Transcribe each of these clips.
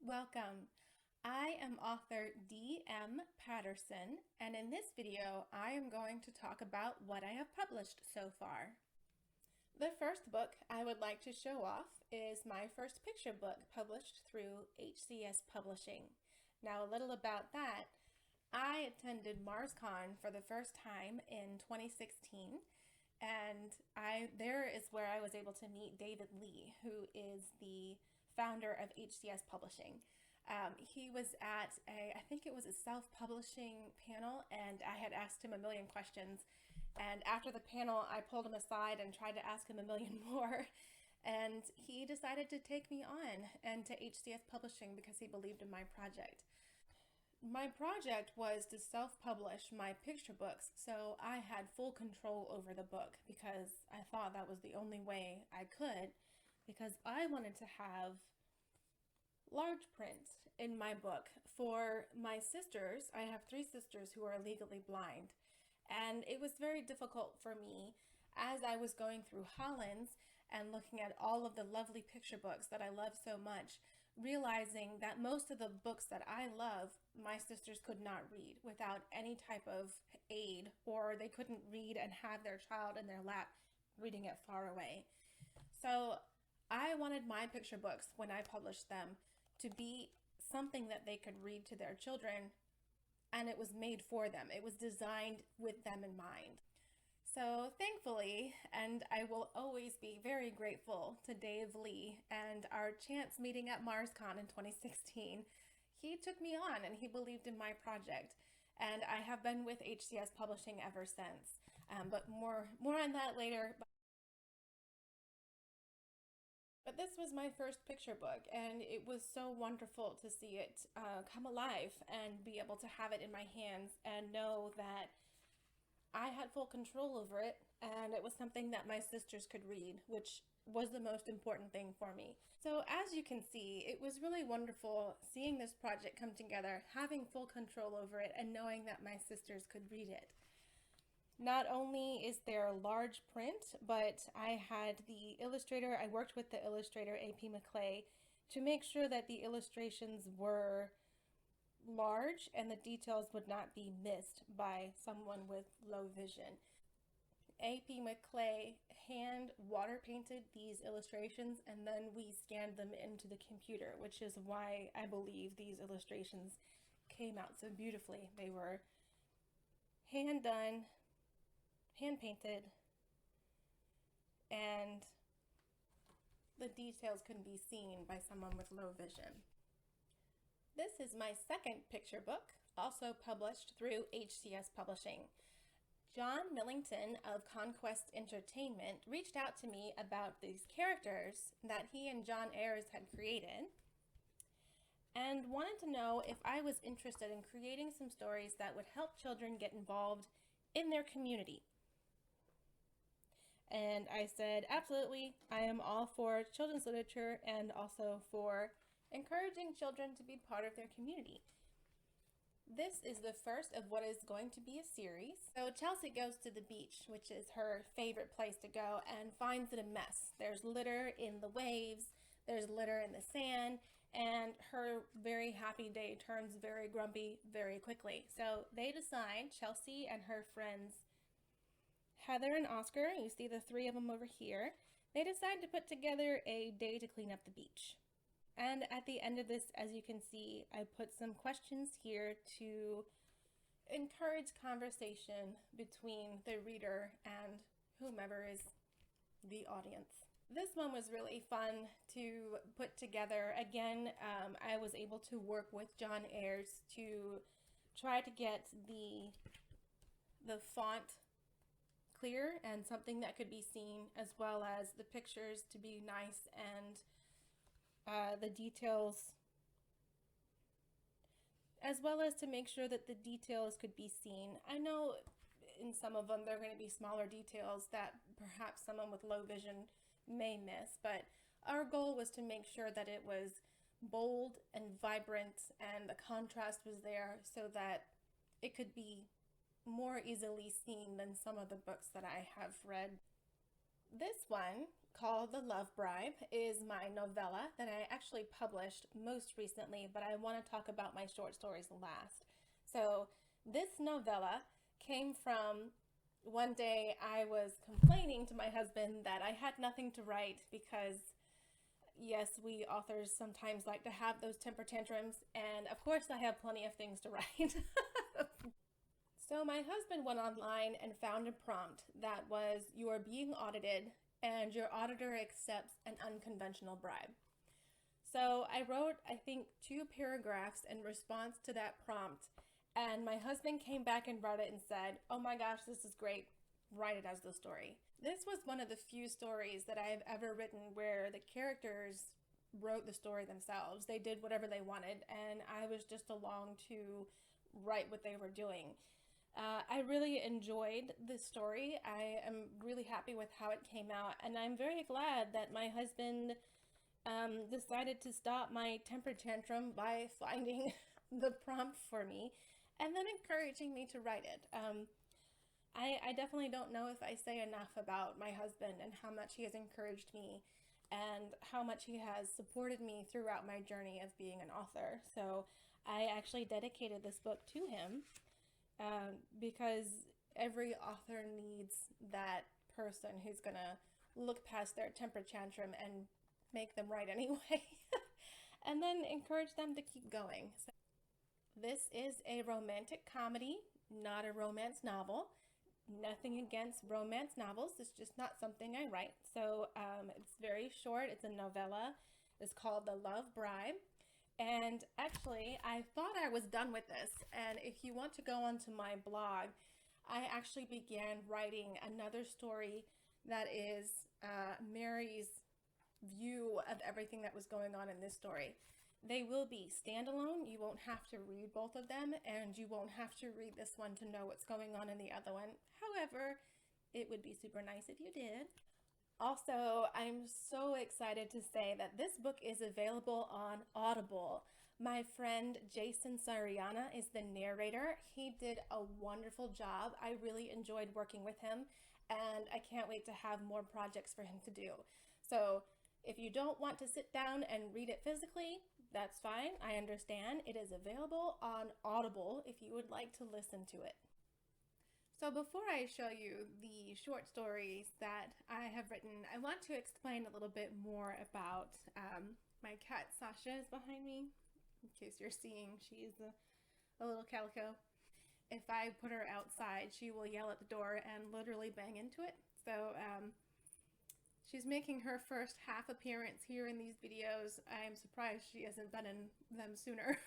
Welcome. I am author D.M. Patterson, and in this video, I am going to talk about what I have published so far. The first book I would like to show off is my first picture book published through HCS Publishing. Now, a little about that. I attended MarsCon for the first time in 2016, and there is where I was able to meet David Lee, who is the founder of HCS Publishing. He was at I think it was a self-publishing panel, and I had asked him a million questions. And after the panel, I pulled him aside and tried to ask him a million more. And he decided to take me on and to HCS Publishing because he believed in my project. My project was to self-publish my picture books, so I had full control over the book because I thought that was the only way I could, because I wanted to have large print in my book. For my sisters, I have 3 sisters who are legally blind, and it was very difficult for me as I was going through Hollins and looking at all of the lovely picture books that I love so much, realizing that most of the books that I love, my sisters could not read without any type of aid, or they couldn't read and have their child in their lap reading it far away. So I wanted my picture books, when I published them, to be something that they could read to their children, and it was made for them. It was designed with them in mind. So thankfully, and I will always be very grateful to Dave Lee and our chance meeting at MarsCon in 2016, he took me on and he believed in my project. And I have been with HCS Publishing ever since. But more on that later. But this was my first picture book, and it was so wonderful to see it come alive and be able to have it in my hands and know that I had full control over it, and it was something that my sisters could read, which was the most important thing for me. So as you can see, it was really wonderful seeing this project come together, having full control over it, and knowing that my sisters could read it. Not only is there large print, but I worked with the illustrator A.P. McClay to make sure that the illustrations were large and the details would not be missed by someone with low vision. A.P. McClay hand water painted these illustrations, and then we scanned them into the computer, which is why I believe these illustrations came out so beautifully. They were hand done, hand painted, and the details can be seen by someone with low vision. This is my second picture book, also published through HCS Publishing. John Millington of Conquest Entertainment reached out to me about these characters that he and John Ayers had created and wanted to know if I was interested in creating some stories that would help children get involved in their community. And I said, absolutely, I am all for children's literature and also for encouraging children to be part of their community. This is the first of what is going to be a series. So Chelsea goes to the beach, which is her favorite place to go, and finds it a mess. There's litter in the waves, there's litter in the sand, and her very happy day turns very grumpy very quickly. So they decide, Chelsea and her friends Heather and Oscar, you see the 3 of them over here, they decide to put together a day to clean up the beach. And at the end of this, as you can see, I put some questions here to encourage conversation between the reader and whomever is the audience. This one was really fun to put together. Again, I was able to work with John Ayers to try to get the font clear and something that could be seen, as well as the pictures to be nice and the details, as well as to make sure that the details could be seen. I know in some of them they're going to be smaller details that perhaps someone with low vision may miss, but our goal was to make sure that it was bold and vibrant and the contrast was there so that it could be more easily seen than some of the books that I have read. This one called The Love Bribe is my novella that I actually published most recently, but I want to talk about my short stories last. So this novella came from one day I was complaining to my husband that I had nothing to write because yes, we authors sometimes like to have those temper tantrums, and of course I have plenty of things to write. So my husband went online and found a prompt that was, "You are being audited and your auditor accepts an unconventional bribe." So I wrote, I think, 2 paragraphs in response to that prompt, and my husband came back and read it and said, "Oh my gosh, this is great. Write it as the story." This was one of the few stories that I've ever written where the characters wrote the story themselves. They did whatever they wanted, and I was just along to write what they were doing. I really enjoyed this story. I am really happy with how it came out, and I'm very glad that my husband decided to stop my temper tantrum by finding the prompt for me and then encouraging me to write it. I definitely don't know if I say enough about my husband and how much he has encouraged me and how much he has supported me throughout my journey of being an author. So I actually dedicated this book to him because every author needs that person who's gonna look past their temper tantrum and make them write anyway and then encourage them to keep going. So this is a romantic comedy, not a romance novel. Nothing against romance novels, it's just not something I write. So it's very short, it's a novella. It's called The Love Bribe. And actually, I thought I was done with this. And if you want to go onto my blog, I actually began writing another story that is Mary's view of everything that was going on in this story. They will be standalone. You won't have to read both of them, and you won't have to read this one to know what's going on in the other one. However, it would be super nice if you did. Also, I'm so excited to say that this book is available on Audible. My friend Jason Sariana is the narrator. He did a wonderful job. I really enjoyed working with him, and I can't wait to have more projects for him to do. So if you don't want to sit down and read it physically, that's fine. I understand. It is available on Audible if you would like to listen to it. So before I show you the short stories that I have written, I want to explain a little bit more about my cat. Sasha is behind me, in case you're seeing. She's a little calico. If I put her outside, she will yell at the door and literally bang into it. So she's making her first half appearance here in these videos. I'm surprised she hasn't been in them sooner,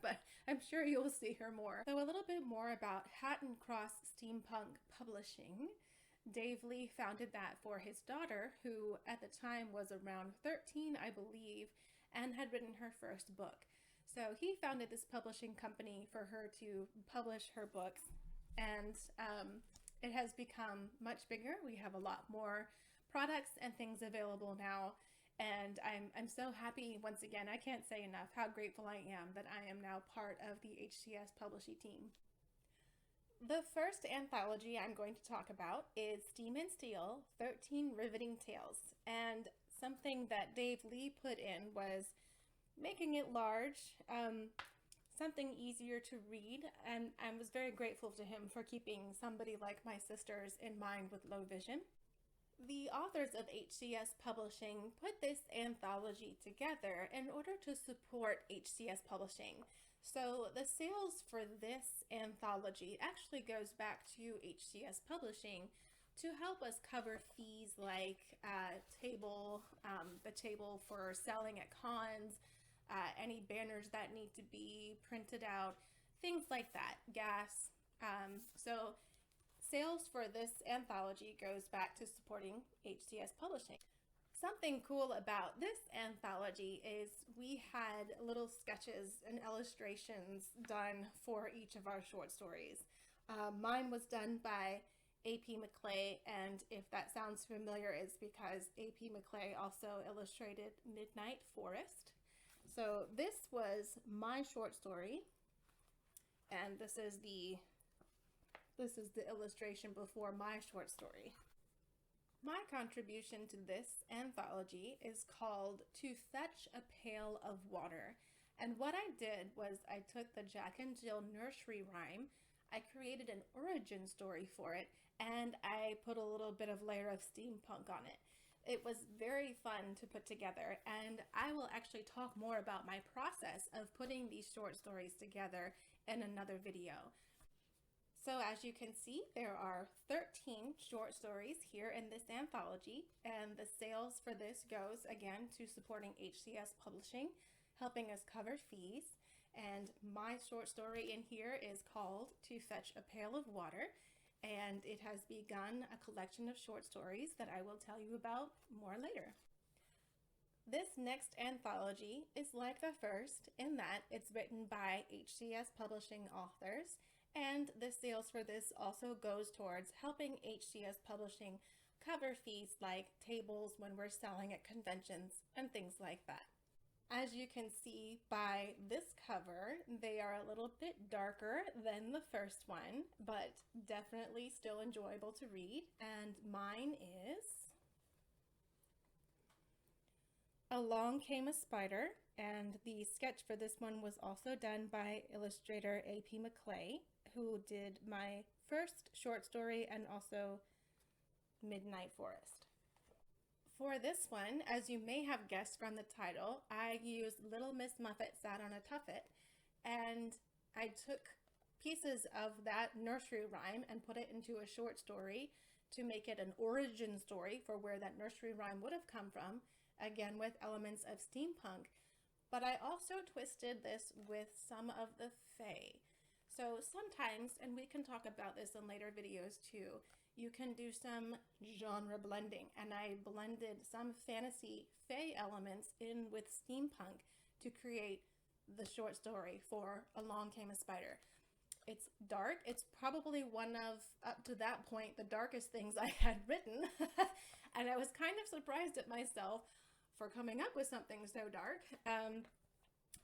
but I'm sure you'll see her more. So a little bit more about Hatton Cross Steampunk Publishing. Dave Lee founded that for his daughter, who at the time was around 13, I believe, and had written her first book. So he founded this publishing company for her to publish her books, and it has become much bigger. We have a lot more products and things available now, and I'm so happy. Once again, I can't say enough how grateful I am that I am now part of the HCS publishing team. The first anthology I'm going to talk about is Steam and Steel, 13 Riveting Tales, and something that Dave Lee put in was making it large, something easier to read, and I was very grateful to him for keeping somebody like my sisters in mind with low vision. The authors of HCS Publishing put this anthology together in order to support HCS Publishing. So the sales for this anthology actually goes back to HCS Publishing to help us cover fees like the table for selling at cons, any banners that need to be printed out, things like that, gas. So sales for this anthology goes back to supporting HCS Publishing. Something cool about this anthology is we had little sketches and illustrations done for each of our short stories. Mine was done by A.P. McClay, and if that sounds familiar, it's because A.P. McClay also illustrated Midnight Forest. So this was my short story, and this is the illustration before my short story. My contribution to this anthology is called To Fetch a Pail of Water. And what I did was I took the Jack and Jill nursery rhyme, I created an origin story for it, and I put a little bit of layer of steampunk on it. It was very fun to put together, and I will actually talk more about my process of putting these short stories together in another video. So as you can see, there are 13 short stories here in this anthology, and the sales for this goes again to supporting HCS Publishing, helping us cover fees. And my short story in here is called To Fetch a Pail of Water, and it has begun a collection of short stories that I will tell you about more later. This next anthology is like the first in that it's written by HCS Publishing authors, and the sales for this also goes towards helping HCS Publishing cover fees like tables when we're selling at conventions and things like that. As you can see by this cover, they are a little bit darker than the first one, but definitely still enjoyable to read. And mine is Along Came a Spider, and the sketch for this one was also done by illustrator A.P. McClay, who did my first short story and also Midnight Forest. For this one, as you may have guessed from the title, I used Little Miss Muffet Sat on a Tuffet, and I took pieces of that nursery rhyme and put it into a short story to make it an origin story for where that nursery rhyme would have come from, again with elements of steampunk. But I also twisted this with some of the fae. So sometimes, and we can talk about this in later videos too, you can do some genre blending, and I blended some fantasy fae elements in with steampunk to create the short story for Along Came a Spider. It's dark. It's probably one of, up to that point, the darkest things I had written, and I was kind of surprised at myself for coming up with something so dark.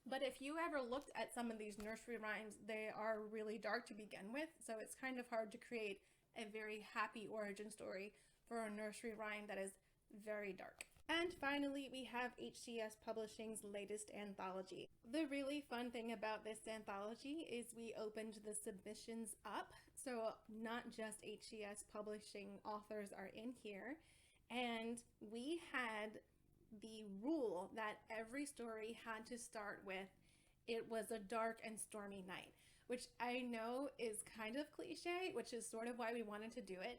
But if you ever looked at some of these nursery rhymes, they are really dark to begin with, so it's kind of hard to create a very happy origin story for a nursery rhyme that is very dark. And finally, we have HCS Publishing's latest anthology. The really fun thing about this anthology is we opened the submissions up, so not just HCS Publishing authors are in here, and we had the rule that every story had to start with, "It was a dark and stormy night," which I know is kind of cliche, which is sort of why we wanted to do it.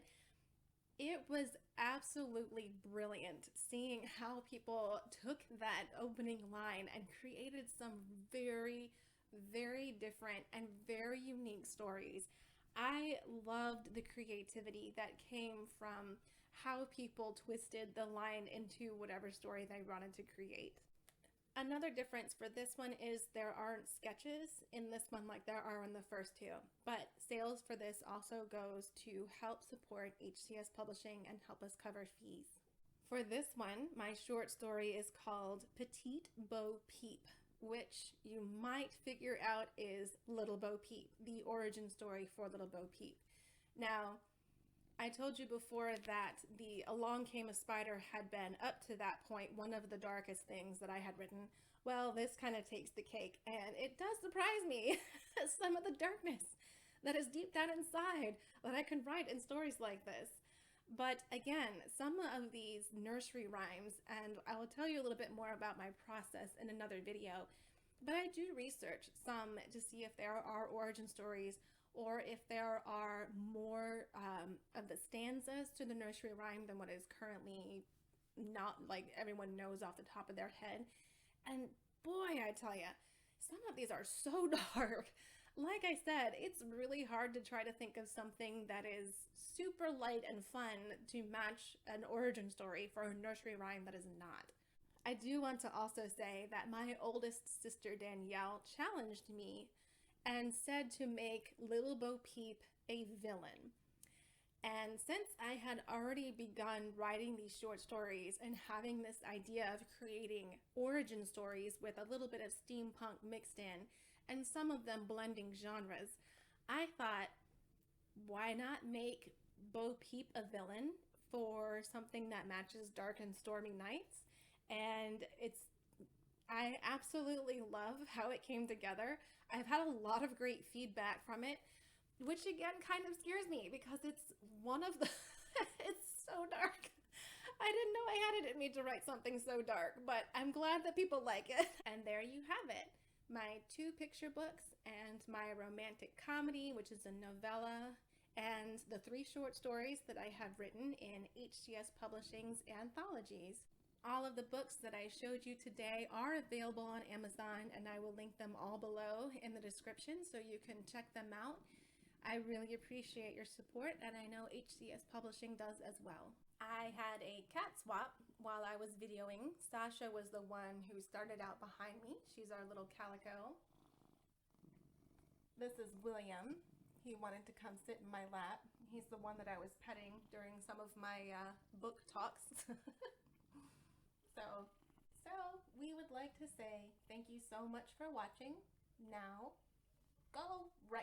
It was absolutely brilliant seeing how people took that opening line and created some very, very different and very unique stories. I loved the creativity that came from how people twisted the line into whatever story they wanted to create. Another difference for this one is there aren't sketches in this one like there are in the first two, but sales for this also goes to help support HCS Publishing and help us cover fees. For this one, my short story is called Petite Bo Peep, which you might figure out is Little Bo Peep, the origin story for Little Bo Peep. Now, I told you before that the Along Came a Spider had been, up to that point, one of the darkest things that I had written. Well, this kind of takes the cake, and it does surprise me, some of the darkness that is deep down inside that I can write in stories like this. But again, some of these nursery rhymes, and I will tell you a little bit more about my process in another video, but I do research some to see if there are origin stories or if there are more of the stanzas to the nursery rhyme than what is currently not like everyone knows off the top of their head. And boy, I tell ya, some of these are so dark. Like I said, it's really hard to try to think of something that is super light and fun to match an origin story for a nursery rhyme that is not. I do want to also say that my oldest sister Danielle challenged me and said to make Little Bo Peep a villain. And since I had already begun writing these short stories and having this idea of creating origin stories with a little bit of steampunk mixed in, and some of them blending genres, I thought, why not make Bo Peep a villain for something that matches dark and stormy nights, and I absolutely love how it came together. I've had a lot of great feedback from it, which again kind of scares me because it's one of the it's so dark. I didn't know I had it in me to write something so dark, but I'm glad that people like it. And there you have it. My 2 picture books and my romantic comedy, which is a novella, and the 3 short stories that I have written in HGS Publishing's anthologies. All of the books that I showed you today are available on Amazon, and I will link them all below in the description so you can check them out. I really appreciate your support, and I know HCS Publishing does as well. I had a cat swap while I was videoing. Sasha was the one who started out behind me. She's our little calico. This is William. He wanted to come sit in my lap. He's the one that I was petting during some of my book talks. So we would like to say thank you so much for watching. Now, go write.